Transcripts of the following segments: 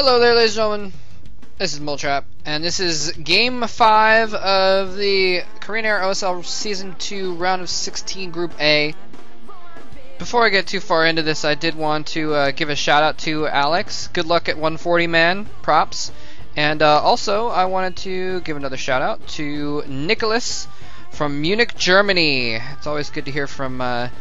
Hello there, ladies and gentlemen. This is Moltrap, and this is Game 5 of the Korean Air OSL Season 2 Round of 16 Group A. Before I get too far into this, I did want to give a shout out to Alex. Good luck at 140, man. Props. And also, I wanted to give another shout out to Nicholas from Munich, Germany. It's always good to hear from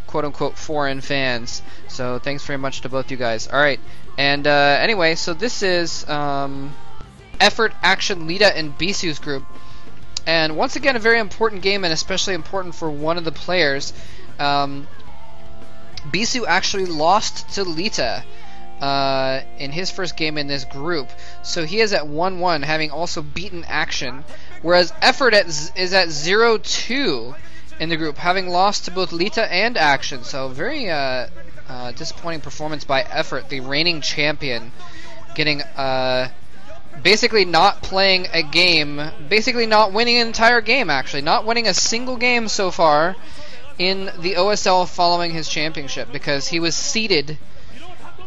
quote-unquote foreign fans. So thanks very much to both you guys. Alright, and anyway, so this is Effort, Action, Lita, and Bisu's group. And once again, a very important game, and especially important for one of the players. Bisu actually lost to Lita in his first game in this group. So he is at 1-1, having also beaten Action. Whereas Effort is at 0-2 in the group, having lost to both Lita and Action. So very disappointing performance by Effort, the reigning champion, getting basically not playing a game, basically not winning an entire game, actually not winning a single game so far in the OSL following his championship, because he was seeded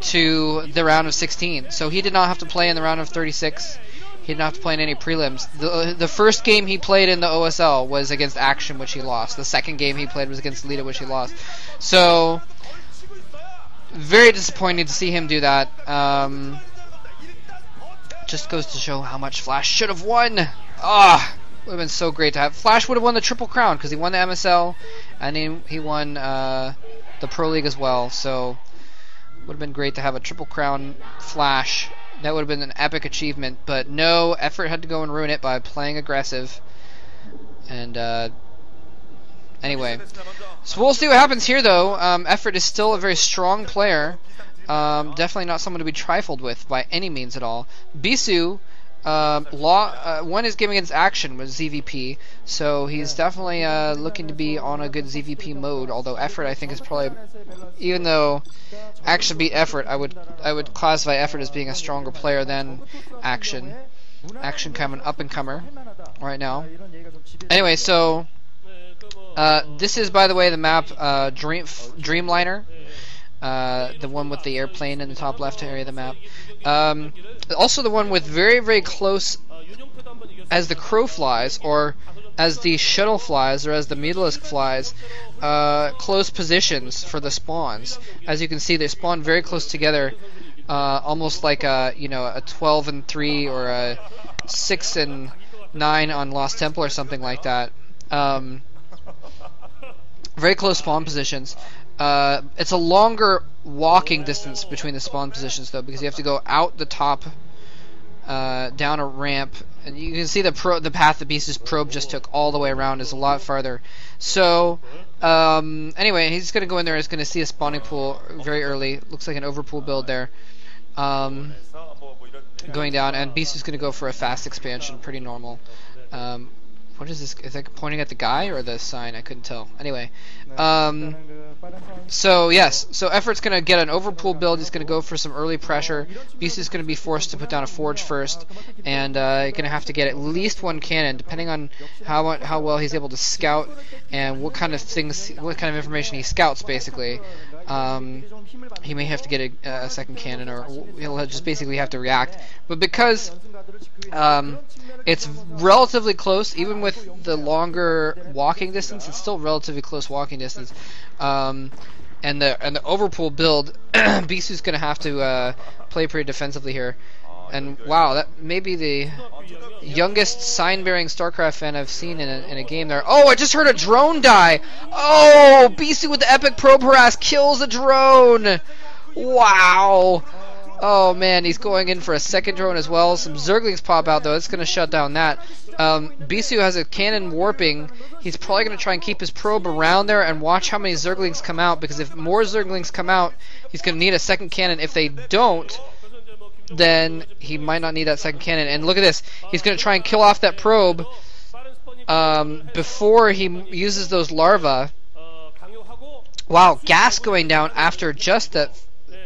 to the round of 16. So he did not have to play in the round of 36. He didn't have to play in any prelims. The first game he played in the OSL was against Action, which he lost. The second game he played was against Lita, which he lost. So, very disappointing to see him do that. Just goes to show how much Flash should have won. Would have been so great to have. Flash would have won the Triple Crown, because he won the MSL, and he won the Pro League as well. So, would have been great to have a Triple Crown Flash. That would have been an epic achievement, but no, Effort had to go and ruin it by playing aggressive. And anyway, so we'll see what happens here, though. Effort is still a very strong player. Definitely not someone to be trifled with by any means at all. Bisu won his game against Action with ZVP, so he's definitely looking to be on a good ZVP mode. Although Effort, I think, is probably, even though Action beat Effort, I would classify Effort as being a stronger player than Action. Action kind of an up-and-comer right now. Anyway, so this is, by the way, the map Dreamliner. The one with the airplane in the top left area of the map. Also the one with very, very close, as the crow flies, or as the shuttle flies, or as the Mutalisk flies, close positions for the spawns. As you can see, they spawn very close together, almost like a 12 and 3 or a 6 and 9 on Lost Temple or something like that. Very close spawn positions. It's a longer walking distance between the spawn positions, though, because you have to go out the top, down a ramp, and you can see the path that Bisu's probe just took all the way around is a lot farther. So, anyway, he's going to go in there. He's going to see a spawning pool very early. Looks like an overpool build there. Going down, and Bisu's going to go for a fast expansion, pretty normal. What is this? Is that pointing at the guy or the sign? I couldn't tell. Anyway, so yes, so Effort's going to get an overpool build. He's going to go for some early pressure. Bisu's going to be forced to put down a forge first, and you're going to have to get at least one cannon, depending on how well he's able to scout and what kind of information he scouts, basically. He may have to get a second cannon, or he'll just basically have to react. But because it's relatively close, even with the longer walking distance, it's still relatively close walking distance. And the overpool build, Bisu's going to have to play pretty defensively here. And wow, that may be the youngest sign-bearing StarCraft fan I've seen in a game there. Oh, I just heard a drone die! Oh, Bisu with the epic probe harass kills a drone! Wow! Oh man, he's going in for a second drone as well. Some Zerglings pop out, though. It's going to shut down that. Bisu has a cannon warping. He's probably going to try and keep his probe around there and watch how many Zerglings come out, because if more Zerglings come out, he's going to need a second cannon. If they don't, then he might not need that second cannon. And look at this. He's going to try and kill off that probe before he uses those larvae. Wow, gas going down after just that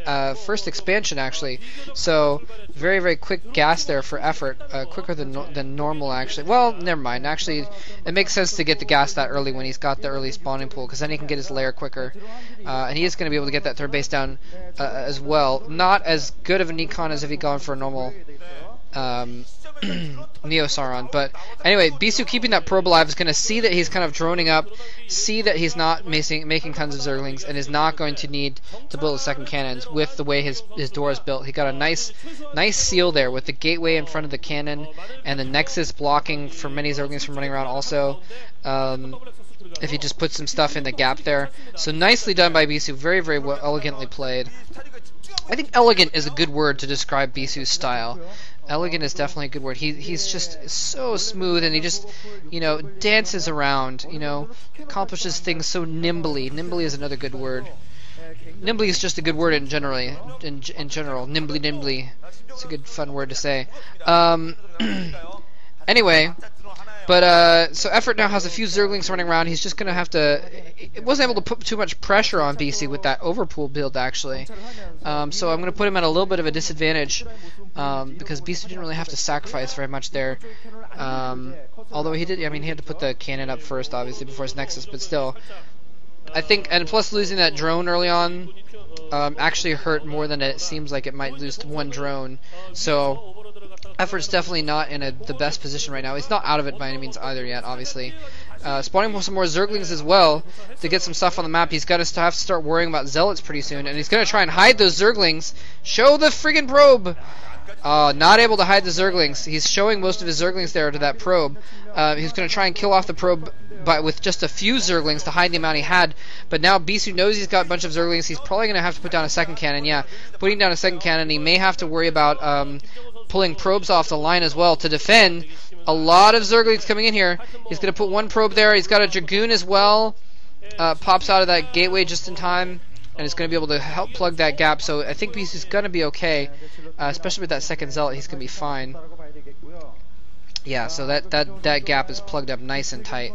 first expansion actually. So very, very quick gas there for effort, quicker than normal actually. Well, never mind. Actually, it makes sense to get the gas that early when he's got the early spawning pool, because then he can get his lair quicker, and he is going to be able to get that third base down as well. Not as good of an econ as if he'd gone for a normal Neo Sauron, but anyway, Bisu keeping that probe alive is going to see that he's kind of droning up, see that he's not making tons of Zerglings, and is not going to need to build a second cannons with the way his door is built. He got a nice seal there with the gateway in front of the cannon and the Nexus blocking for many Zerglings from running around also. If he just puts some stuff in the gap there. So nicely done by Bisu, very, very well, elegantly played. I think elegant is a good word to describe Bisu's style. Elegant is definitely a good word. He's just so smooth, and he just, dances around, accomplishes things so nimbly. Nimbly is another good word. Nimbly is just a good word in general. Nimbly. It's a good fun word to say. Anyway, but so Effort now has a few Zerglings running around. He's just gonna have to. It wasn't able to put too much pressure on BC with that overpool build actually. So I'm gonna put him at a little bit of a disadvantage because BC didn't really have to sacrifice very much there. Although he did. I mean, he had to put the cannon up first, obviously, before his Nexus. But still, I think, and plus losing that drone early on actually hurt more than it seems like it might lose to one drone. So Effort's definitely not in the best position right now. He's not out of it by any means either yet, obviously. Spawning some more Zerglings as well to get some stuff on the map. He's going to have to start worrying about Zealots pretty soon, and he's going to try and hide those Zerglings. Show the friggin' probe! Not able to hide the Zerglings. He's showing most of his Zerglings there to that probe. He's going to try and kill off the probe with just a few Zerglings to hide the amount he had. But now Bisu knows he's got a bunch of Zerglings. He's probably going to have to put down a second cannon. Yeah, putting down a second cannon. He may have to worry about pulling probes off the line as well to defend. A lot of Zerglings coming in here. He's going to put one probe there. He's got a Dragoon as well. Pops out of that gateway just in time, and is going to be able to help plug that gap. So I think Bisu's going to be okay, especially with that second Zealot. He's going to be fine. Yeah, so that gap is plugged up nice and tight,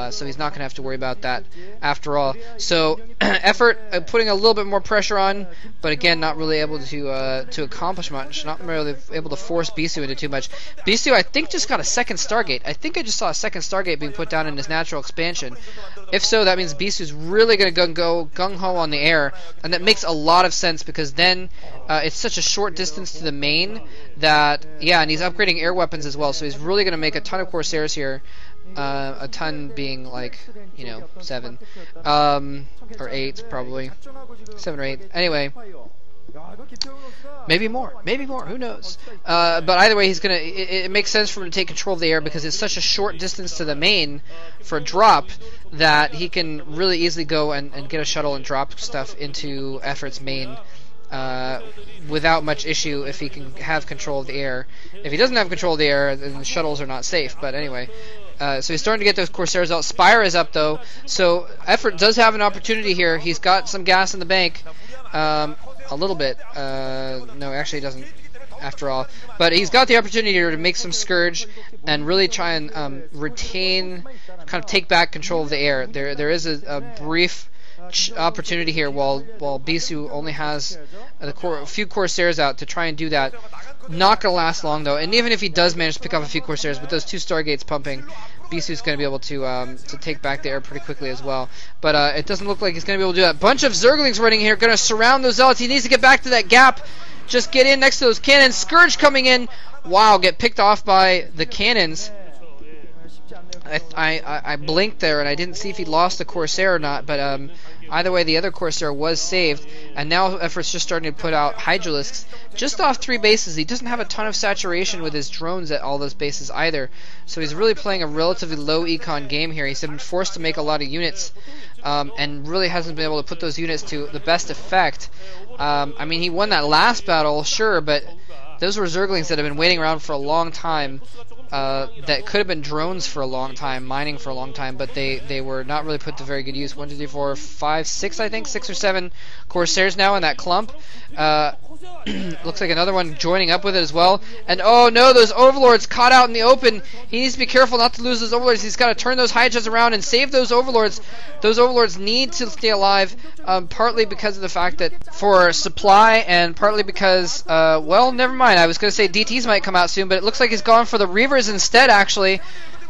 so he's not going to have to worry about that after all. So Effort putting a little bit more pressure on, but again, not really able to accomplish much, not really able to force Bisu into too much. Bisu, I think, just got a second Stargate. I think I just saw a second Stargate being put down in his natural expansion. If so, that means Bisu's really going to go gung-ho on the air, and that makes a lot of sense because then it's such a short distance to the main that, yeah, and he's upgrading air weapons as well, so he's really going to make a ton of Corsairs here. A ton being like, 7 or 8 probably, 7 or 8. Anyway, maybe more, who knows. But either way, he's gonna. It makes sense for him to take control of the air because it's such a short distance to the main for a drop that he can really easily go and get a shuttle and drop stuff into Effort's main without much issue if he can have control of the air. If he doesn't have control of the air, then the shuttles are not safe. But anyway, so he's starting to get those Corsairs out. Spire is up though, so Effort does have an opportunity here. He's got some gas in the bank, a little bit. No, actually he doesn't, after all. But he's got the opportunity here to make some Scourge and really try and retain, kind of take back control of the air. There is a brief opportunity here while Bisu only has a few Corsairs out to try and do that. Not going to last long though, and even if he does manage to pick up a few Corsairs with those 2 Stargates pumping, Bisu's going to be able to take back the air pretty quickly as well. But it doesn't look like he's going to be able to do that. Bunch of Zerglings running here, going to surround those Zealots. He needs to get back to that gap. Just get in next to those cannons. Scourge coming in. Wow, get picked off by the cannons. I blinked there and I didn't see if he lost the Corsair or not, but either way, the other Corsair was saved, and now Effort's just starting to put out Hydralisks just off 3 bases. He doesn't have a ton of saturation with his drones at all those bases either, so he's really playing a relatively low econ game here. He's been forced to make a lot of units, and really hasn't been able to put those units to the best effect. I mean, he won that last battle, sure, but those were Zerglings that have been waiting around for a long time. that could have been drones for a long time, mining for a long time, but they were not really put to very good use. 1, 2, 3, 4, 5, 6, I think, 6 or 7 Corsairs now in that clump. Looks like another one joining up with it as well. And oh no, those Overlords caught out in the open. He needs to be careful not to lose those Overlords. He's got to turn those Hydras around and save those Overlords. Those Overlords need to stay alive, partly because of the fact that for supply, and partly because, well, never mind. I was going to say DTs might come out soon, but it looks like he's gone for the Reavers instead, actually.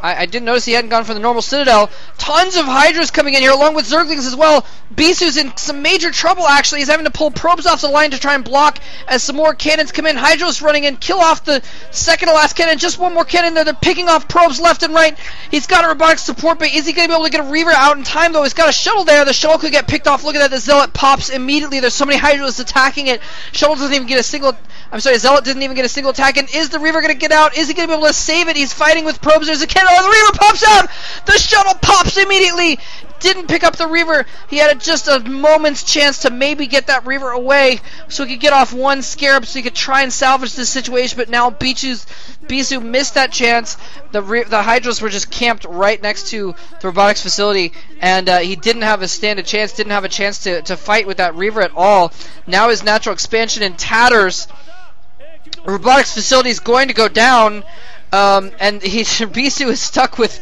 I didn't notice he hadn't gone for the normal Citadel. Tons of Hydras coming in here, along with Zerglings as well. Bisu's in some major trouble, actually. He's having to pull probes off the line to try and block as some more cannons come in. Hydra's running in, kill off the second to last cannon. Just one more cannon there. They're picking off probes left and right. He's got a robotic support, but is he going to be able to get a Reaver out in time, though? He's got a shuttle there. The shuttle could get picked off. Look at that. The Zealot pops immediately. There's so many Hydras attacking it. Shuttle doesn't even get a single... I'm sorry, Zealot didn't even get a single attack. And is the Reaver going to get out? Is he going to be able to save it? He's fighting with probes. There's a cannon. Oh, the Reaver pops out! The shuttle pops immediately! Didn't pick up the Reaver. He had just a moment's chance to maybe get that Reaver away so he could get off one Scarab so he could try and salvage this situation, but now Bisu missed that chance. The Hydras were just camped right next to the robotics facility, and he didn't have a chance to fight with that Reaver at all. Now his natural expansion in tatters. The robotics facility is going to go down, and Bisu is stuck with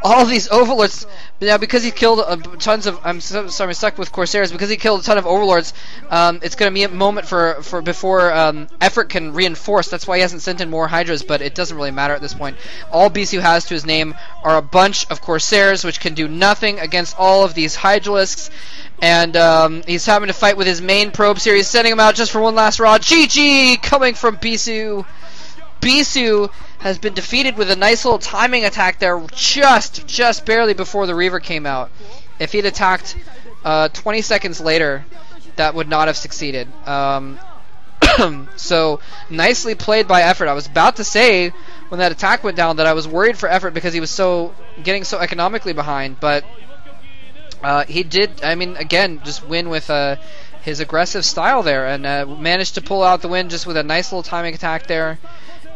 all these Overlords. Now, because he killed tons of... I'm stuck with Corsairs. Because he killed a ton of Overlords, it's going to be a moment for before effort can reinforce. That's why he hasn't sent in more Hydras, but it doesn't really matter at this point. All Bisu has to his name are a bunch of Corsairs, which can do nothing against all of these Hydralisks. And he's having to fight with his main probes here. He's sending him out just for one last rod. GG coming from Bisu. Bisu has been defeated with a nice little timing attack there, just barely before the Reaver came out. If he'd attacked 20 seconds later, that would not have succeeded. So nicely played by Effort. I was about to say when that attack went down that I was worried for Effort because he was getting so economically behind, but he did. I mean, again, just win with his aggressive style there, and managed to pull out the win just with a nice little timing attack there,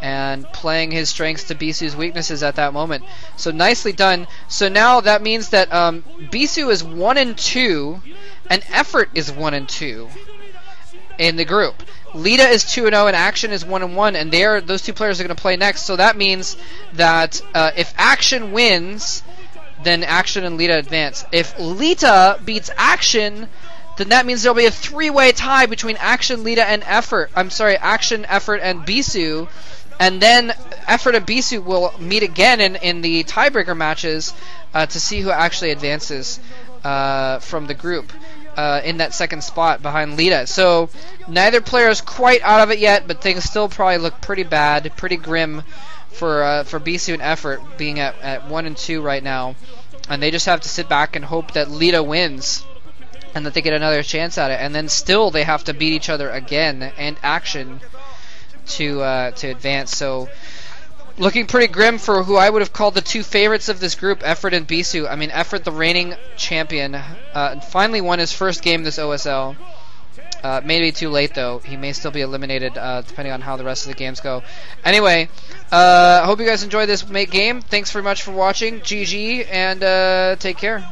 and playing his strengths to Bisu's weaknesses at that moment. So nicely done. So now that means that Bisu is 1-2, and Effort is 1-2 in the group. Lita is 2-0, and Action is 1-1, and those two players are going to play next. So that means that if Action wins, then Action and Lita advance. If Lita beats Action, then that means there'll be a 3-way tie between Action, Lita, and Effort. I'm sorry, Action, Effort, and Bisu. And then Effort and Bisu will meet again in the tiebreaker matches to see who actually advances from the group in that second spot behind Lita. So neither player is quite out of it yet, but things still probably look pretty bad, pretty grim for Bisu and Effort being at 1-2 right now. And they just have to sit back and hope that Lita wins and that they get another chance at it. And then still they have to beat each other again and Action to advance. So looking pretty grim for who I would have called the two favorites of this group, Effort and Bisu. I mean, Effort, the reigning champion, finally won his first game this OSL. Maybe too late though. He may still be eliminated depending on how the rest of the games go. Anyway, hope you guys enjoyed this game. Thanks very much for watching. GG, and take care.